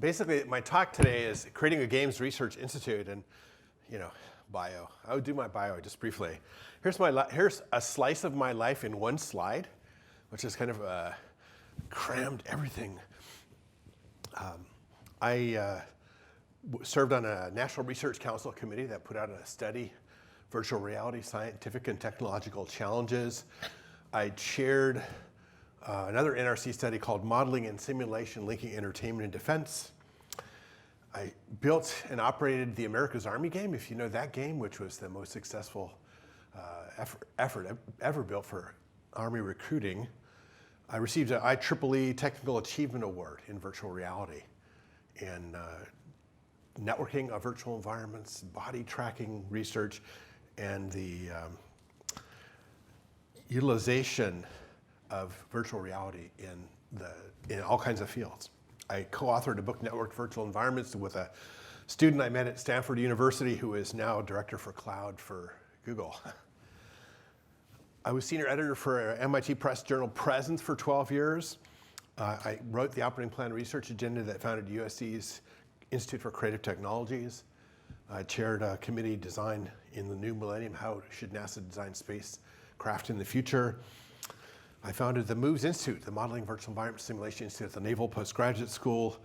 Basically, my talk today is creating a games research institute, and bio. I would do my bio just briefly. Here's a slice of my life in one slide, which is kind of crammed everything. I served on a National Research Council committee that put out a study, Virtual Reality, Scientific and Technological Challenges. I chaired another NRC study called Modeling and Simulation Linking Entertainment and Defense. I built and operated the America's Army game, if you know that game, which was the most successful effort ever built for Army recruiting. I received an IEEE Technical Achievement Award in virtual reality and networking of virtual environments, body tracking research, and the utilization of virtual reality in all kinds of fields. I co-authored a book, Networked Virtual Environments, with a student I met at Stanford University who is now director for cloud for Google. I was senior editor for MIT Press journal Presence for 12 years. I wrote the operating plan research agenda that founded USC's Institute for Creative Technologies. I chaired a committee design in the new millennium, how should NASA design spacecraft in the future. I founded the MOVES Institute, the Modeling Virtual Environment Simulation Institute at the Naval Postgraduate School.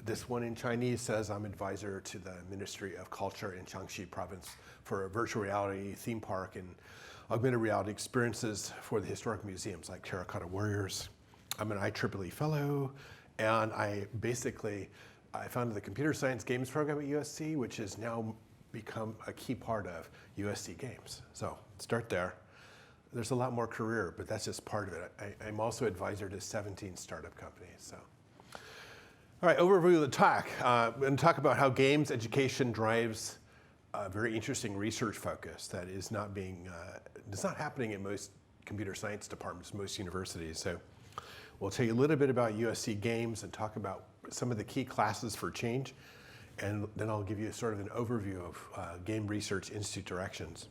This one in Chinese says I'm advisor to the Ministry of Culture in Jiangxi Province for a virtual reality theme park and augmented reality experiences for the historic museums like Terracotta Warriors. I'm an IEEE fellow, and I founded the computer science games program at USC, which has now become a key part of USC Games. So start there. There's a lot more career, but that's just part of it. I'm also advisor to 17 startup companies. So, all right, overview of the talk. I'm going to talk about how games education drives a very interesting research focus that is not it's not happening in most computer science departments, most universities. So, we'll tell you a little bit about USC Games and talk about some of the key classes for change, and then I'll give you sort of an overview of Game Research Institute directions.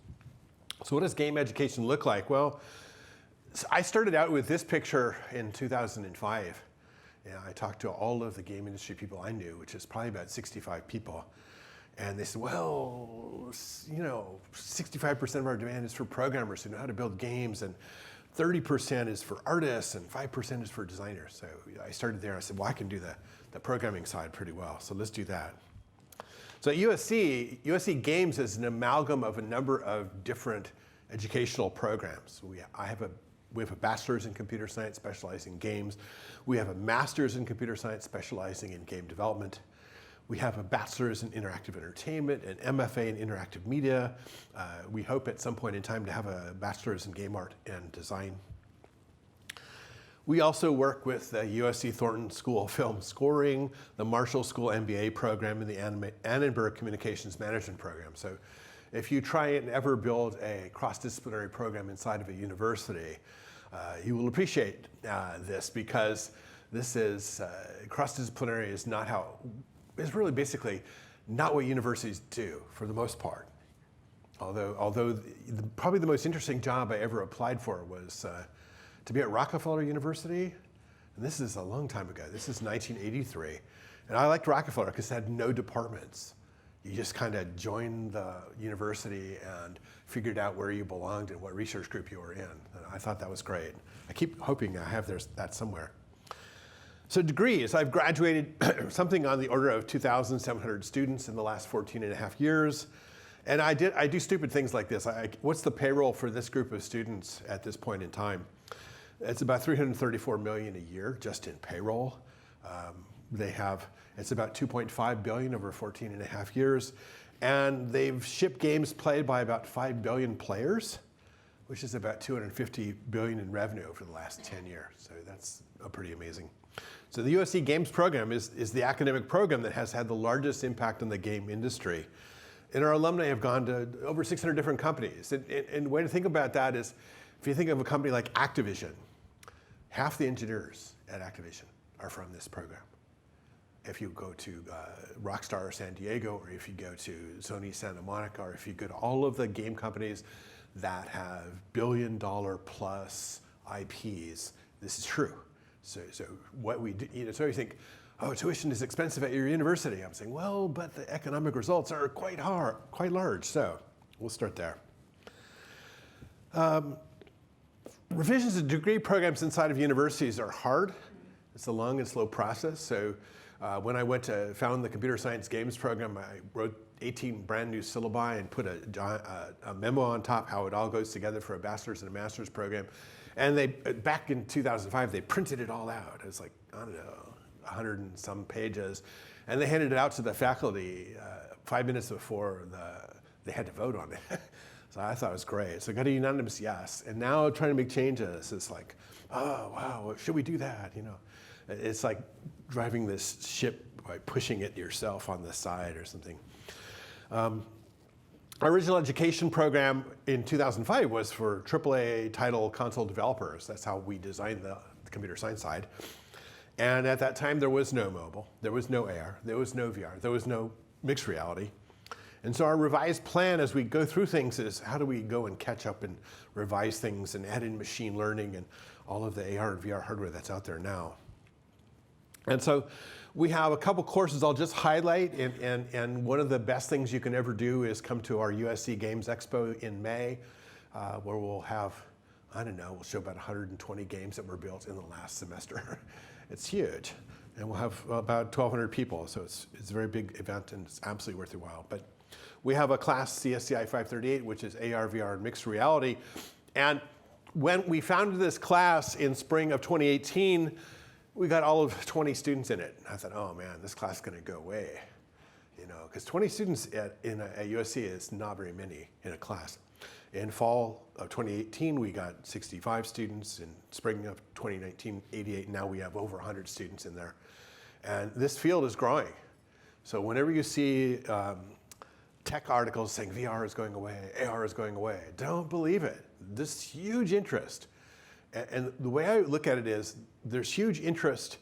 So what does game education look like? Well, I started out with this picture in 2005. And I talked to all of the game industry people I knew, which is probably about 65 people. And they said, well, 65% of our demand is for programmers who know how to build games, and 30% is for artists, and 5% is for designers. So I started there, and I said, well, I can do the programming side pretty well, so let's do that. So at USC Games is an amalgam of a number of different educational programs. We have a bachelor's in computer science specializing in games. We have a master's in computer science specializing in game development. We have a bachelor's in interactive entertainment, an MFA in interactive media. We hope at some point in time to have a bachelor's in game art and design. We also work with the USC Thornton School of Film Scoring, the Marshall School MBA program, and the Annenberg Communications Management program. So if you try and ever build a cross-disciplinary program inside of a university, you will appreciate this, because this is cross-disciplinary is really basically not what universities do for the most part. Although probably the most interesting job I ever applied for was to be at Rockefeller University, and this is a long time ago. This is 1983, and I liked Rockefeller because it had no departments. You just kind of joined the university and figured out where you belonged and what research group you were in. And I thought that was great. I keep hoping I have that somewhere. So degrees, I've graduated something on the order of 2,700 students in the last 14 and a half years. And I do stupid things like this. What's the payroll for this group of students at this point in time? It's about $334 million a year just in payroll. It's about $2.5 billion over 14 and a half years. And they've shipped games played by about 5 billion players, which is about $250 billion in revenue over the last 10 years. So that's pretty amazing. So the USC Games program is the academic program that has had the largest impact on the game industry. And our alumni have gone to over 600 different companies. And the way to think about that is, if you think of a company like Activision, half the engineers at Activision are from this program. If you go to Rockstar San Diego, or if you go to Sony Santa Monica, or if you go to all of the game companies that have billion-dollar plus IPs, this is true. So what we do, so you think, oh, tuition is expensive at your university. I'm saying, well, but the economic results are quite large. So we'll start there. Revisions to degree programs inside of universities are hard. It's a long and slow process. So when I went to found the Computer Science Games program, I wrote 18 brand new syllabi and put a memo on top how it all goes together for a bachelor's and a master's program. And they, back in 2005, they printed it all out. It was like, I don't know, 100 and some pages. And they handed it out to the faculty 5 minutes before they had to vote on it. So I thought it was great. So I got a unanimous yes. And now trying to make changes, it's like, oh, wow, should we do that? You know, it's like driving this ship by pushing it yourself on the side or something. Our original education program in 2005 was for AAA title console developers. That's how we designed the computer science side. And at that time, there was no mobile, there was no AR, there was no VR, there was no mixed reality. And so our revised plan as we go through things is how do we go and catch up and revise things and add in machine learning and all of the AR and VR hardware that's out there now. And so we have a couple courses I'll just highlight, and one of the best things you can ever do is come to our USC Games Expo in May, where we'll have, I don't know, we'll show about 120 games that were built in the last semester. It's huge. And we'll have about 1,200 people, so it's a very big event and it's absolutely worth your while. But we have a class, CSCI 538, which is AR, VR, and mixed reality. And when we founded this class in spring of 2018, we got all of 20 students in it. I thought, oh man, this class is gonna go away. You know, because 20 students at USC is not very many in a class. In fall of 2018, we got 65 students. In spring of 2019, 88. Now we have over 100 students in there. And this field is growing. So whenever you see tech articles saying VR is going away, AR is going away, don't believe it. This huge interest. And the way I look at it is there's huge interest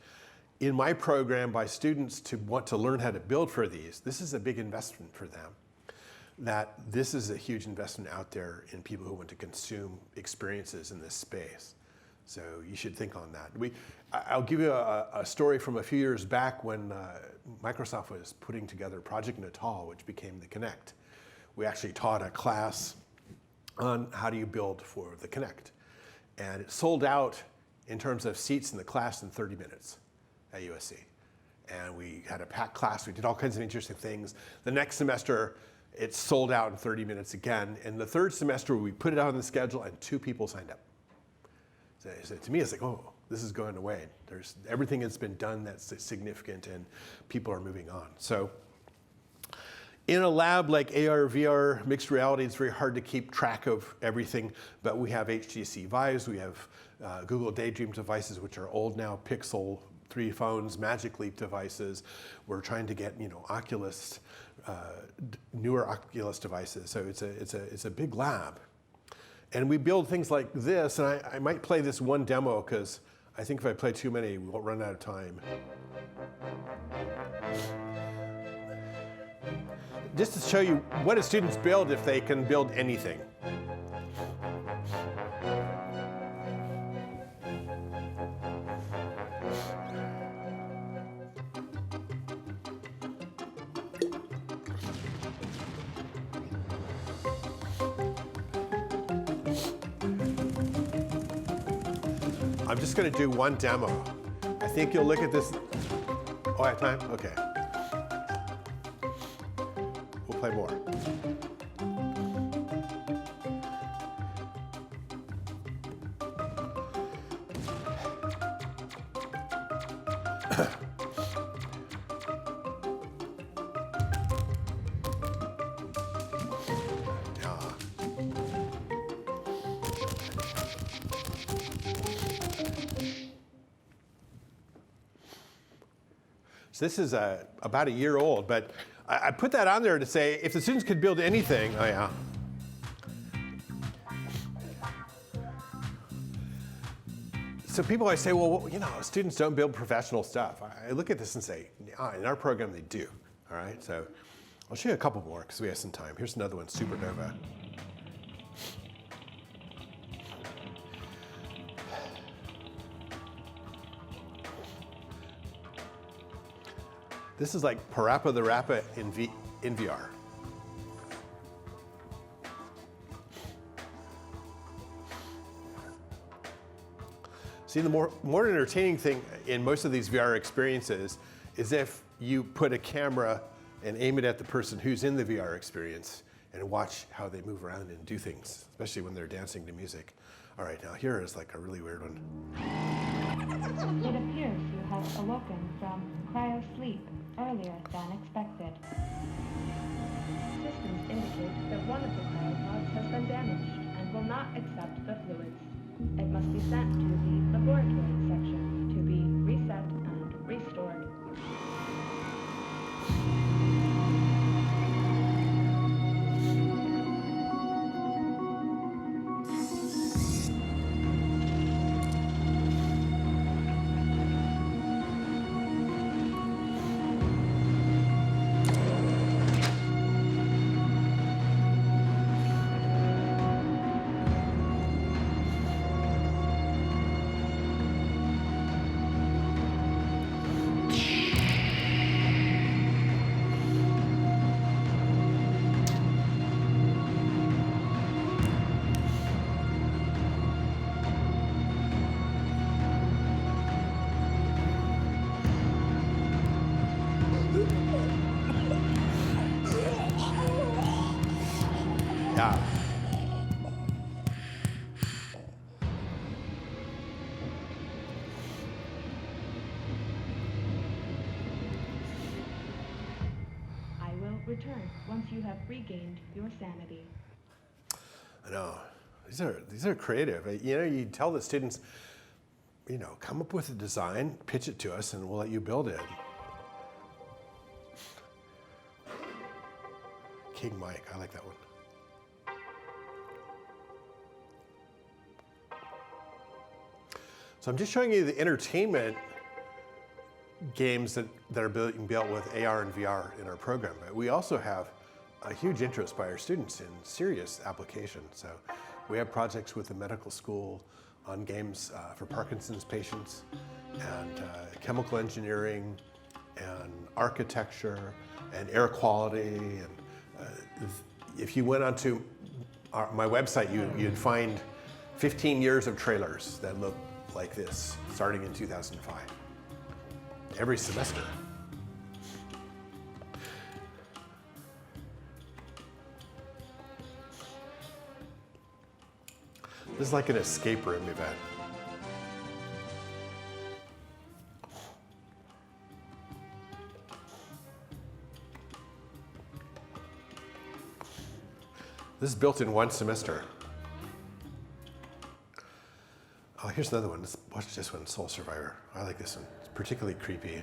in my program by students to want to learn how to build for these. This is a big investment for them. That this is a huge investment out there in people who want to consume experiences in this space. So you should think on that. I'll give you a story from a few years back when Microsoft was putting together Project Natal, which became the Kinect. We actually taught a class on how do you build for the Kinect. And it sold out in terms of seats in the class in 30 minutes at USC. And we had a packed class, we did all kinds of interesting things. The next semester, it sold out in 30 minutes again. And the third semester, we put it out on the schedule and 2 people signed up. So to me, it's like, oh, this is going away. There's everything that's been done that's significant and people are moving on. So in a lab like AR, VR, mixed reality, it's very hard to keep track of everything, but we have HTC Vives, we have Google Daydream devices, which are old now, Pixel 3 phones, Magic Leap devices. We're trying to get, Oculus, newer Oculus devices. So it's a big lab. And we build things like this, and I might play this one demo because I think if I play too many, we'll run out of time. Just to show you what do students build if they can build anything. I'm just going to do one demo. I think you'll look at this. Oh, I have time? Okay. We'll play more. So this is about a year old, but I put that on there to say if the students could build anything, oh yeah. So people always say, well, students don't build professional stuff. I look at this and say, in our program they do, all right? So I'll show you a couple more because we have some time. Here's another one, Supernova. This is like Parappa the Rappa in VR. See, the more entertaining thing in most of these VR experiences is if you put a camera and aim it at the person who's in the VR experience and watch how they move around and do things, especially when they're dancing to music. All right, now here is like a really weird one. It appears you have awoken from cryo-sleep earlier than expected. Systems indicate that one of the cryopods has been damaged and will not accept the fluids. It must be sent to the laboratory section to be reset and restored. Yeah. I will return once you have regained your sanity. I know. These are creative. You know, you tell the students, you know, come up with a design, pitch it to us, and we'll let you build it. King Mike, I like that one. So I'm just showing you the entertainment games that are being built with AR and VR in our program. But we also have a huge interest by our students in serious applications. So we have projects with the medical school on games for Parkinson's patients, and chemical engineering, and architecture, and air quality. And if you went onto my website, you'd find 15 years of trailers that look like this, starting in 2005, every semester. This is like an escape room event. This is built in one semester. Oh, here's another one. Let's watch this one, Soul Survivor. I like this one. It's particularly creepy.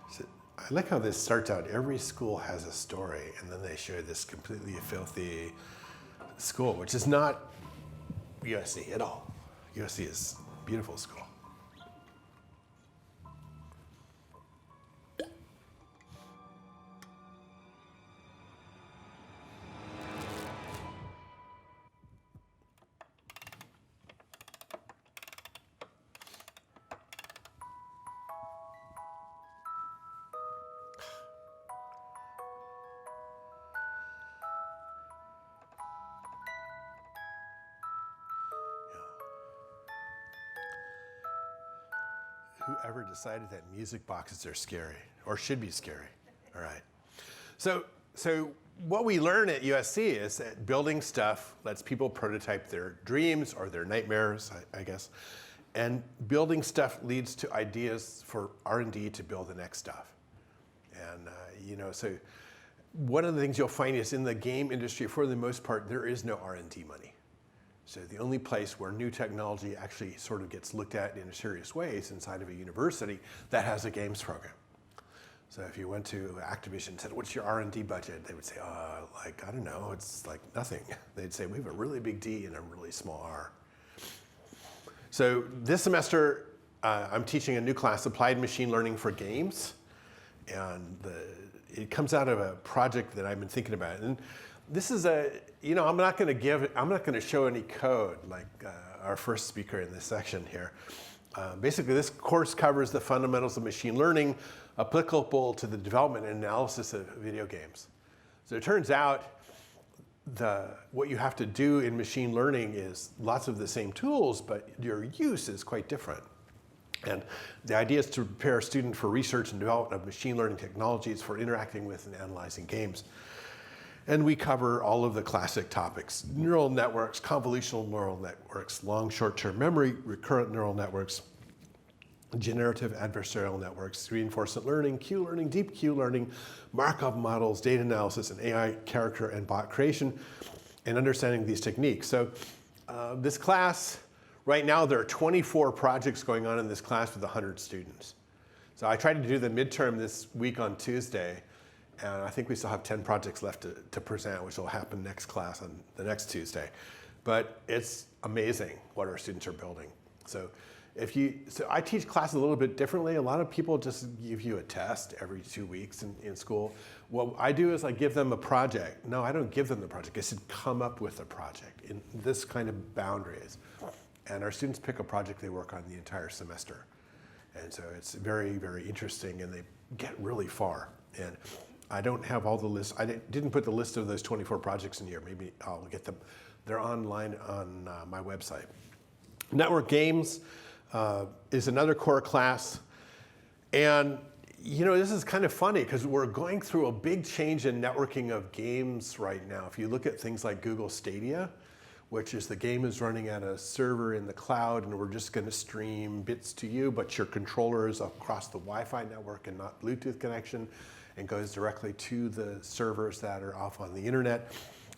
So, I like how this starts out. Every school has a story, and then they show this completely filthy school, which is not USC at all. USC is a beautiful school. Whoever decided that music boxes are scary, or should be scary? All right. So what we learn at USC is that building stuff lets people prototype their dreams or their nightmares, I guess. And building stuff leads to ideas for R&D to build the next stuff. And you know, so one of the things you'll find is in the game industry, for the most part, there is no R&D money. So the only place where new technology actually sort of gets looked at in a serious way is inside of a university that has a games program. So if you went to Activision and said, what's your R&D budget? They would say, like, I don't know, it's like nothing. They'd say, we have a really big D and a really small R. So this semester, I'm teaching a new class, Applied Machine Learning for Games. And it comes out of a project that I've been thinking about. And this is I'm not going to show any code like our first speaker in this section here. Basically, this course covers the fundamentals of machine learning applicable to the development and analysis of video games. So it turns out what you have to do in machine learning is lots of the same tools, but your use is quite different. And the idea is to prepare a student for research and development of machine learning technologies for interacting with and analyzing games. And we cover all of the classic topics: neural networks, convolutional neural networks, long short-term memory, recurrent neural networks, generative adversarial networks, reinforcement learning, Q learning, deep Q learning, Markov models, data analysis, and AI character and bot creation, and understanding these techniques. So this class, right now there are 24 projects going on in this class with 100 students. So I tried to do the midterm this week on Tuesday, and I think we still have 10 projects left to present, which will happen next class on the next Tuesday. But it's amazing what our students are building. So I teach classes a little bit differently. A lot of people just give you a test every 2 weeks in school. What I do is I give them a project. No, I don't give them the project. I said, come up with a project in this kind of boundaries. And our students pick a project they work on the entire semester. And so it's very, very interesting, and they get really far. And I don't have all the lists. I didn't put the list of those 24 projects in here. Maybe I'll get them. They're online on my website. Network games is another core class. And this is kind of funny because we're going through a big change in networking of games right now. If you look at things like Google Stadia, which is the game is running at a server in the cloud, and we're just going to stream bits to you, but your controller is across the Wi-Fi network and not Bluetooth connection, and goes directly to the servers that are off on the internet.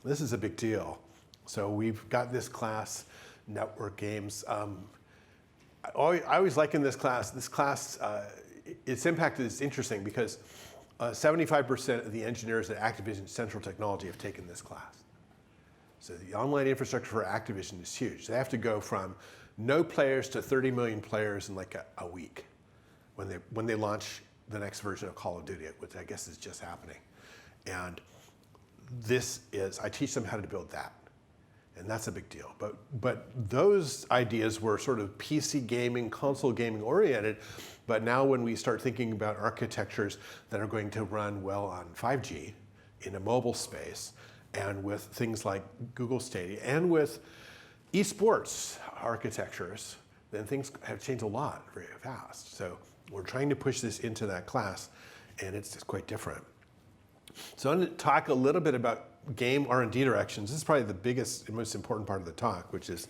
This is a big deal. So we've got this class, network games. I always liken this class. This class, its impact is interesting because 75% of the engineers at Activision Central Technology have taken this class. So the online infrastructure for Activision is huge. They have to go from no players to 30 million players in like a week when they launch the next version of Call of Duty, which I guess is just happening. And I teach them how to build that. And that's a big deal. But those ideas were sort of PC gaming, console gaming oriented. But now when we start thinking about architectures that are going to run well on 5G in a mobile space, and with things like Google Stadia, and with esports architectures, then things have changed a lot very fast. So we're trying to push this into that class, and it's quite different. So I'm going to talk a little bit about game R&D directions. This is probably the biggest and most important part of the talk, which is,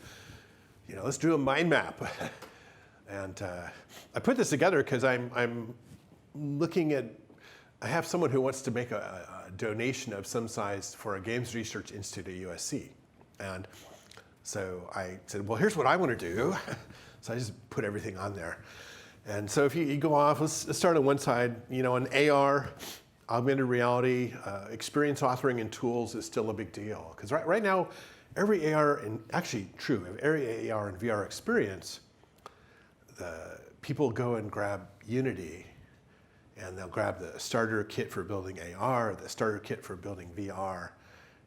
let's do a mind map. And I put this together because I'm looking at, I have someone who wants to make a donation of some size for a games research institute at USC. And so I said, well, here's what I want to do. So I just put everything on there. And so if you go off, let's start on one side. An AR, augmented reality, experience authoring and tools is still a big deal. Because right now, every AR, and actually true, every AR and VR experience, the people go and grab Unity, and they'll grab the starter kit for building AR, the starter kit for building VR,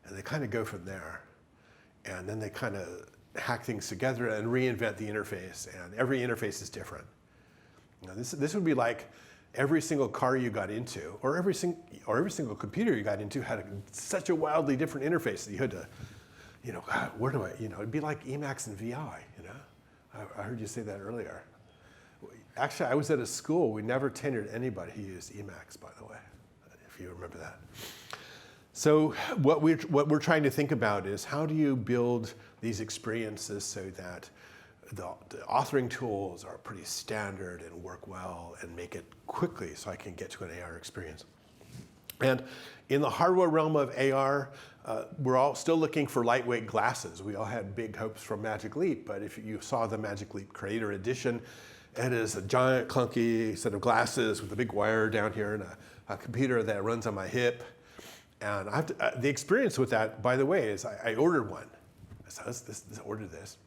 and they kind of go from there. And then they kind of hack things together and reinvent the interface, and every interface is different. This would be like every single car you got into, or every single computer you got into had such a wildly different interface that you had to, where do I, it'd be like Emacs and VI, I heard you say that earlier. Actually, I was at a school, we never tenured anybody who used Emacs, by the way, if you remember that. So what we're trying to think about is how do you build these experiences so that the authoring tools are pretty standard and work well and make it quickly so I can get to an AR experience. And in the hardware realm of AR, we're all still looking for lightweight glasses. We all had big hopes from Magic Leap, but if you saw the Magic Leap Creator Edition, it is a giant clunky set of glasses with a big wire down here and a computer that runs on my hip. And the experience with that, by the way, is I ordered one. So I ordered this.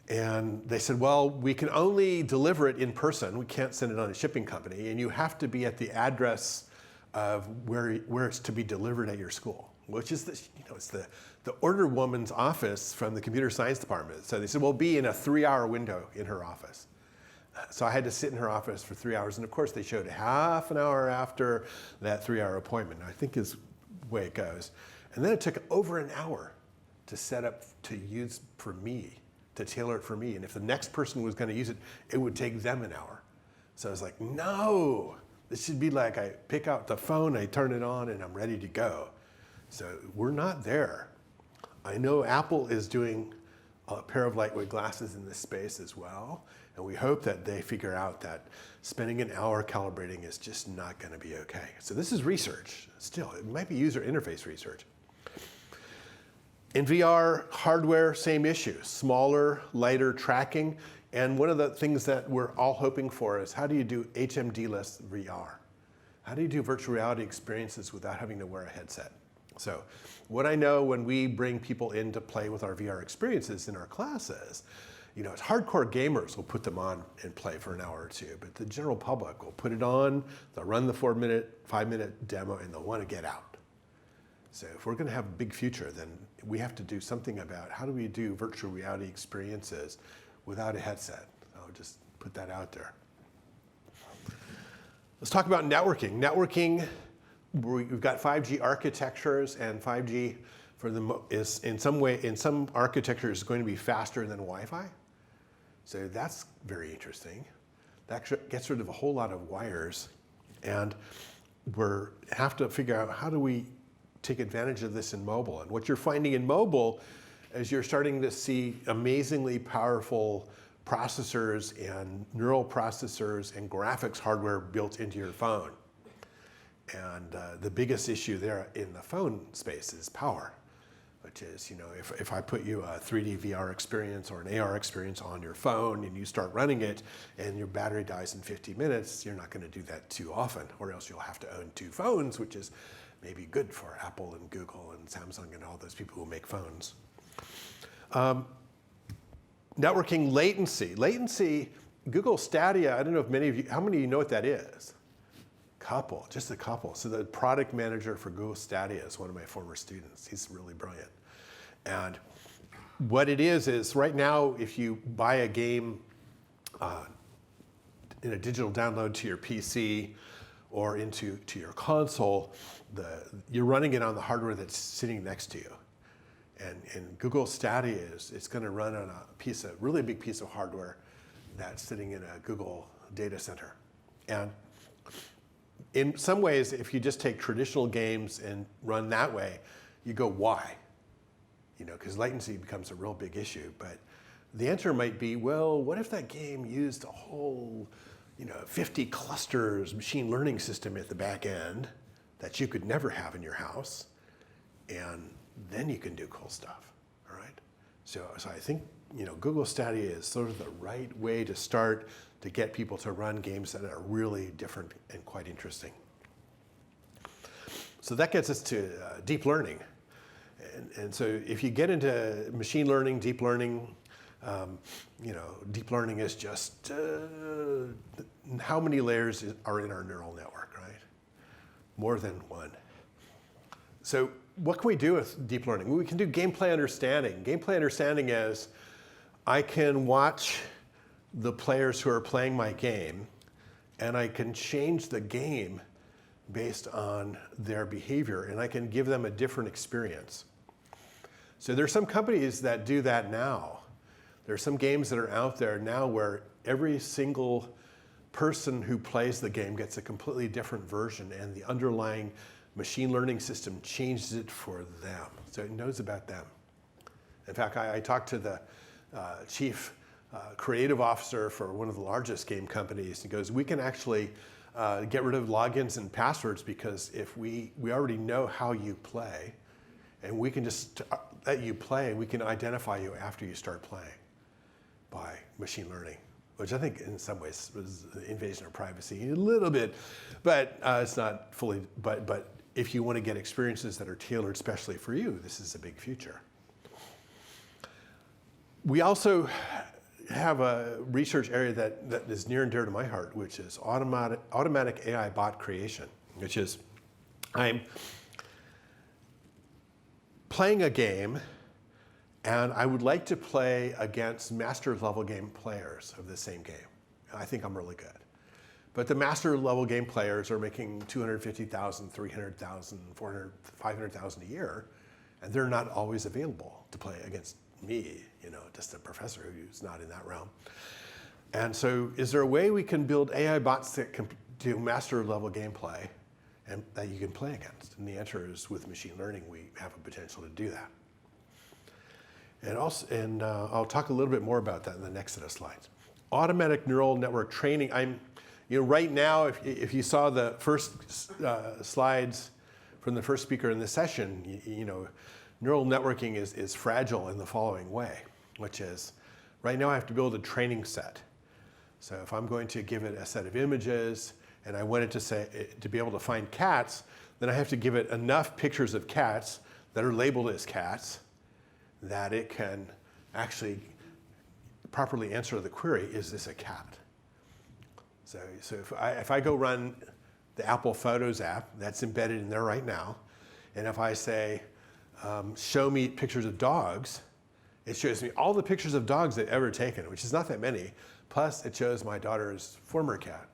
And they said, well, we can only deliver it in person. We can't send it on a shipping company. And you have to be at the address of where it's to be delivered at your school, which is it's the order woman's office from the computer science department. So they said, well, be in a 3-hour window in her office. So I had to sit in her office for 3 hours. And of course, they showed half an hour after that 3-hour appointment, I think is the way it goes. And then it took over an hour to set up to use for me, to tailor it for me. And if the next person was going to use it, it would take them an hour. So I was like, no, this should be like I pick out the phone, I turn it on, and I'm ready to go. So we're not there. I know Apple is doing a pair of lightweight glasses in this space as well. And we hope that they figure out that spending an hour calibrating is just not going to be okay. So this is research still. It might be user interface research. In VR, hardware, same issue. Smaller, lighter tracking. And one of the things that we're all hoping for is how do you do HMD-less VR? How do you do virtual reality experiences without having to wear a headset? So what I know when we bring people in to play with our VR experiences in our classes, it's hardcore gamers will put them on and play for an hour or two, but the general public will put it on, they'll run the 4-minute, 5-minute demo, and they'll want to get out. So if we're going to have a big future, then we have to do something about how do we do virtual reality experiences without a headset. I'll just put that out there. Let's talk about networking. Networking, we've got 5G architectures, and 5G is in some architectures is going to be faster than Wi-Fi. So that's very interesting. That gets rid of a whole lot of wires, and we have to figure out how do we take advantage of this in mobile. And what you're finding in mobile is you're starting to see amazingly powerful processors and neural processors and graphics hardware built into your phone. And the biggest issue there in the phone space is power, which is, if I put you a 3D VR experience or an AR experience on your phone and you start running it and your battery dies in 50 minutes, you're not going to do that too often, or else you'll have to own 2 phones, which is maybe good for Apple and Google and Samsung and all those people who make phones. Networking latency. Latency, Google Stadia, I don't know if how many of you know what that is? Just a couple. So the product manager for Google Stadia is one of my former students. He's really brilliant. And what it is right now, if you buy a game in a digital download to your PC or to your console, you're running it on the hardware that's sitting next to you. And Google Stadia it's going to run on a really big piece of hardware that's sitting in a Google data center. And in some ways, if you just take traditional games and run that way, you go, why? Because latency becomes a real big issue. But the answer might be, well, what if that game used a whole, 50 clusters machine learning system at the back end that you could never have in your house, and then you can do cool stuff, all right? So I think, Google Stadia is sort of the right way to start to get people to run games that are really different and quite interesting. So that gets us to deep learning. And so if you get into machine learning, deep learning, deep learning is just how many layers are in our neural network, right? More than one. So what can we do with deep learning? We can do gameplay understanding. Gameplay understanding is I can watch the players who are playing my game, and I can change the game based on their behavior, and I can give them a different experience. So there's some companies that do that now. There's some games that are out there now where every single person who plays the game gets a completely different version, and the underlying machine learning system changes it for them. So it knows about them. In fact, I talked to the chief creative officer for one of the largest game companies. He goes, we can actually get rid of logins and passwords because if we already know how you play, and we can just let you play, we can identify you after you start playing by machine learning, which I think in some ways was an invasion of privacy a little bit, but it's not fully, but if you want to get experiences that are tailored especially for you, this is a big future. We also have a research area that is near and dear to my heart, which is automatic AI bot creation, which is I'm playing a game, and I would like to play against master level game players of the same game. I think I'm really good. But the master level game players are making $250,000, $300,000, $400,000, $500,000 a year, and they're not always available to play against me, just a professor who's not in that realm. And so is there a way we can build AI bots that can do master level gameplay and that you can play against? And the answer is with machine learning, we have a potential to do that. And I'll talk a little bit more about that in the next set of slides. Automatic neural network training. Right now, if you saw the first slides from the first speaker in this session, neural networking is fragile in the following way, which is, right now I have to build a training set. So if I'm going to give it a set of images, and I want it to be able to find cats, then I have to give it enough pictures of cats that are labeled as cats that it can actually properly answer the query, is this a cat? So if I go run the Apple Photos app, that's embedded in there right now, and if I say, show me pictures of dogs, it shows me all the pictures of dogs they've ever taken, which is not that many, plus it shows my daughter's former cat,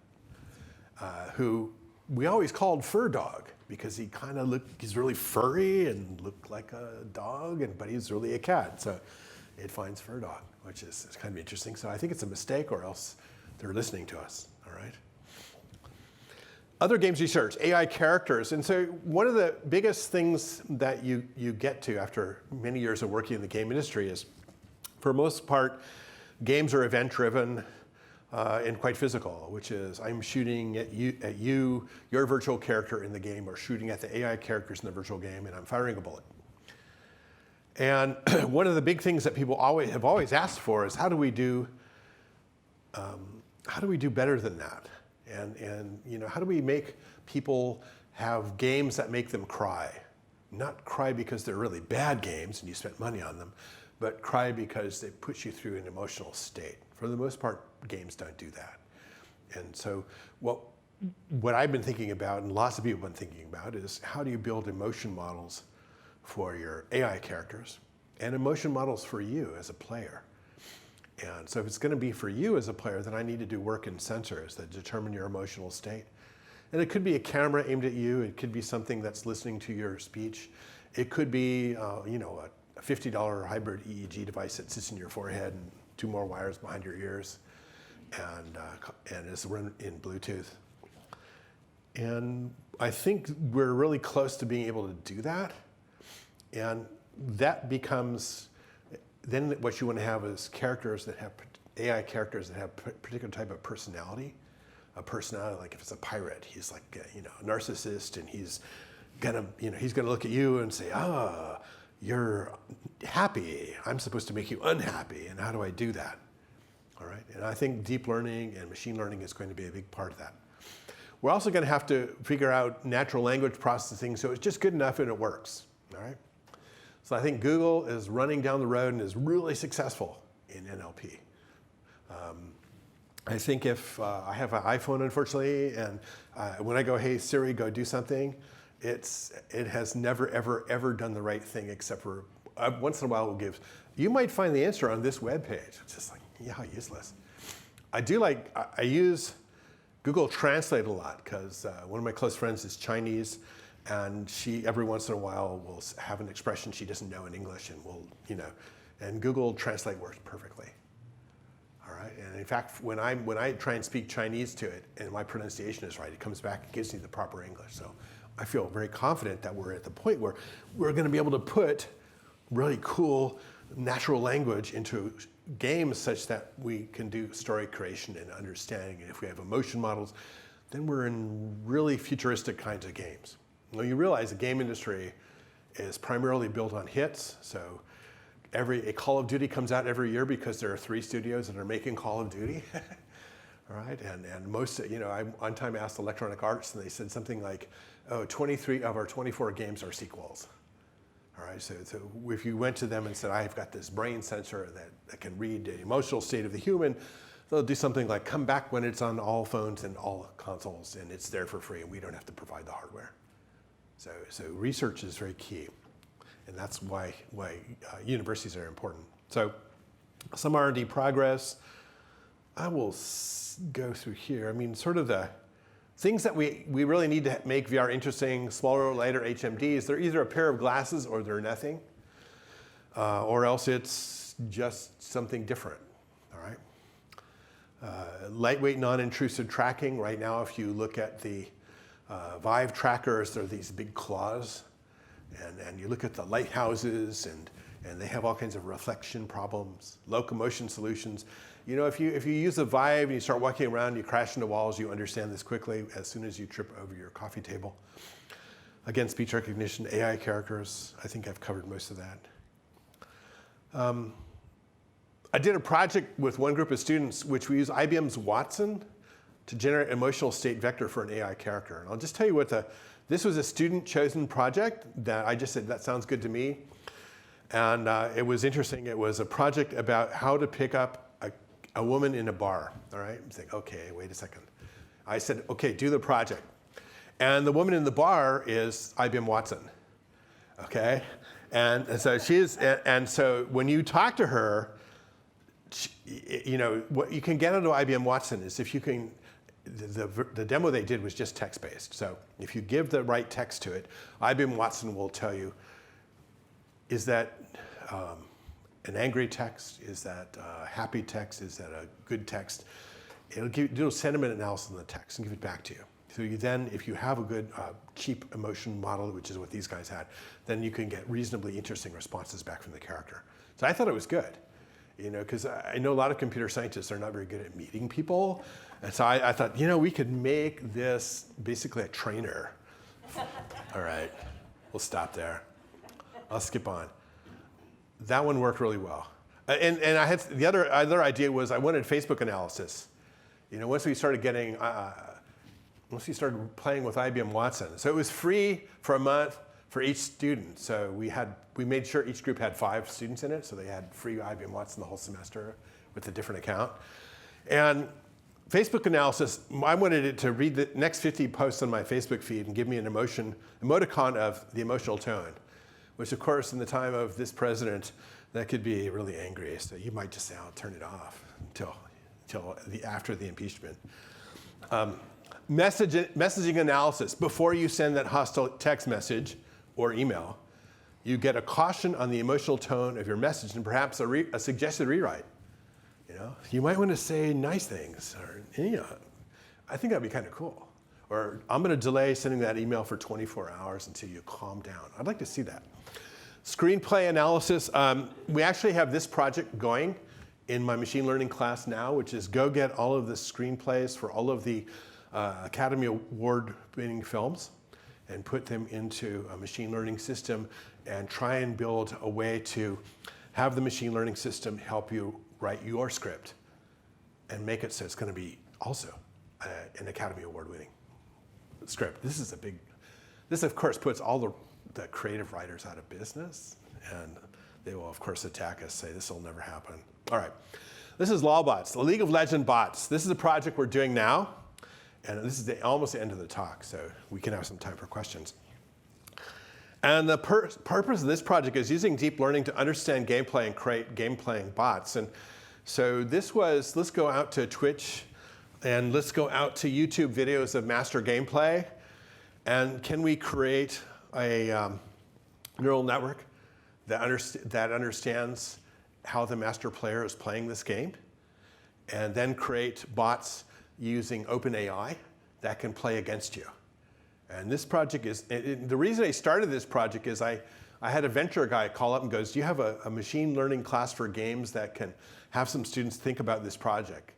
who we always called Fur Dog, because he's really furry and looked like a dog, but he's really a cat. So it finds Fur Dog, which is kind of interesting. So I think it's a mistake, or else they're listening to us, all right? Other games research, AI characters. And so one of the biggest things that you get to after many years of working in the game industry is, for most part, games are event-driven and quite physical, which is I'm shooting at you, your virtual character in the game, or shooting at the AI characters in the virtual game, and I'm firing a bullet. And one of the big things that people have always asked for is, how do we do better than that? And how do we make people have games that make them cry? Not cry because they're really bad games and you spent money on them, but cry because they put you through an emotional state. For the most part, games don't do that. And so what I've been thinking about, and lots of people have been thinking about, is how do you build emotion models for your AI characters and emotion models for you as a player? And so if it's going to be for you as a player, then I need to do work in sensors that determine your emotional state. And it could be a camera aimed at you. It could be something that's listening to your speech. It could be a $50 hybrid EEG device that sits in your forehead and 2 more wires behind your ears, and is run in Bluetooth. And I think we're really close to being able to do that. And that becomes, then what you want to have is characters that have, AI characters that have a particular type of personality. A personality, like if it's a pirate, he's like a narcissist, and he's gonna look at you and say, you're happy. I'm supposed to make you unhappy, and how do I do that? All right, and I think deep learning and machine learning is going to be a big part of that. We're also going to have to figure out natural language processing so it's just good enough and it works. All right. So I think Google is running down the road and is really successful in NLP. I think if I have an iPhone, unfortunately, and when I go, hey, Siri, go do something, it has never, ever, ever done the right thing, except for once in a while it will give, you might find the answer on this web page. It's just like, yeah, how useless. I use Google Translate a lot, because one of my close friends is Chinese, and she every once in a while will have an expression she doesn't know in English, and and Google Translate works perfectly. All right, and in fact, when I try and speak Chinese to it and my pronunciation is right, it comes back and gives me the proper English. So I feel very confident that we're at the point where we're going to be able to put really cool natural language into games such that we can do story creation and understanding. And if we have emotion models, then we're in really futuristic kinds of games. Now you realize the game industry is primarily built on hits. So a Call of Duty comes out every year because there are 3 studios that are making Call of Duty. All right, and most, I one time asked Electronic Arts, and they said something like, 23 of our 24 games are sequels. All right, so if you went to them and said, I've got this brain sensor that can read the emotional state of the human, they'll do something like come back when it's on all phones and all consoles and it's there for free and we don't have to provide the hardware. So research is very key, and that's why universities are important. So some R&D progress. I will go through here. I mean, sort of the things that we really need to make VR interesting, smaller, lighter HMDs, they're either a pair of glasses or they're nothing, or else it's just something different, all right? Lightweight, non-intrusive tracking. Right now, if you look at the Vive trackers, they're these big claws, and you look at the lighthouses, and they have all kinds of reflection problems, locomotion solutions. You know, if you use a Vive and you start walking around, you crash into walls, you understand this quickly as soon as you trip over your coffee table. Again, speech recognition, AI characters, I think I've covered most of that. I did a project with one group of students, which we use IBM's Watson to generate an emotional state vector for an AI character. And I'll just tell you what this was a student-chosen project that I just said, that sounds good to me. And it was interesting. It was a project about how to pick up a woman in a bar, all right? I'm saying, okay, wait a second. I said, okay, do the project. And the woman in the bar is IBM Watson, okay? And so so when you talk to her, you know, what you can get out of IBM Watson is if you can, the demo they did was just text-based. So if you give the right text to it, IBM Watson will tell you, is that an angry text? Is that a happy text? Is that a good text? It'll do a sentiment analysis on the text and give it back to you. So you then, if you have a good cheap emotion model, which is what these guys had, then you can get reasonably interesting responses back from the character. So I thought it was good, you know, because I know a lot of computer scientists are not very good at meeting people. And so I thought, you know, we could make this basically a trainer. All right, we'll stop there. I'll skip on. That one worked really well. And I had the other idea was I wanted Facebook analysis. You know, once we started getting, once we started playing with IBM Watson. So it was free for a month for each student. So we made sure each group had 5 students in it. So they had free IBM Watson the whole semester with a different account. And Facebook analysis, I wanted it to read the next 50 posts on my Facebook feed and give me an emoticon of the emotional tone, which of course in the time of this president, that could be really angry. So you might just say, I'll turn it off until after the impeachment. Messaging analysis. Before you send that hostile text message or email, you get a caution on the emotional tone of your message and perhaps a suggested rewrite. You know, you might want to say nice things, or you know, I think that'd be kind of cool. Or I'm going to delay sending that email for 24 hours until you calm down. I'd like to see that. Screenplay analysis. We actually have this project going in my machine learning class now, which is go get all of the screenplays for all of the Academy Award-winning films and put them into a machine learning system and try and build a way to have the machine learning system help you write your script and make it so it's going to be also an Academy Award-winning script. This of course puts all the creative writers out of business, and they will of course attack us, say this will never happen. All right, this is LOLbots, the League of Legends bots. This is a project we're doing now, and this is almost the end of the talk, so we can have some time for questions. And the purpose of this project is using deep learning to understand gameplay and create game-playing bots. And so this was, let's go out to Twitch and let's go out to YouTube videos of master gameplay. And can we create a neural network that understands how the master player is playing this game? And then create bots using OpenAI that can play against you. And this project is, the reason I started this project is I had a venture guy call up and goes, do you have a machine learning class for games that can have some students think about this project?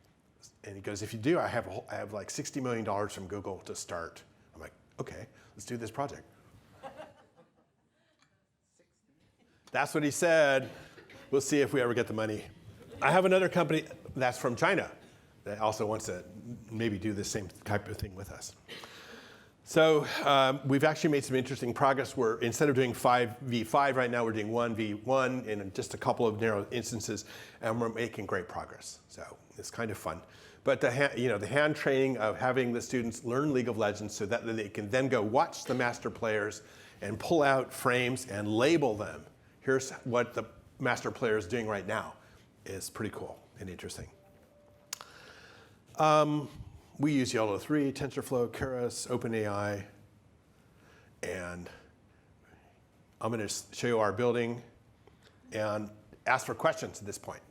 And he goes, if you do, I have like $60 million from Google to start. I'm like, okay, let's do this project. That's what he said. We'll see if we ever get the money. I have another company that's from China that also wants to maybe do the same type of thing with us. So we've actually made some interesting progress. We're, instead of doing 5v5 right now, we're doing 1v1 in just a couple of narrow instances, and we're making great progress. So it's kind of fun. But the hand training of having the students learn League of Legends so that they can then go watch the master players and pull out frames and label them. Here's what the master player is doing right now is pretty cool and interesting. We use YOLO 3, TensorFlow, Keras, OpenAI, and I'm going to show you our building and ask for questions at this point.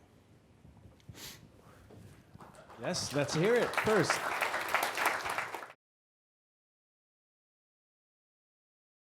Yes, let's hear it first.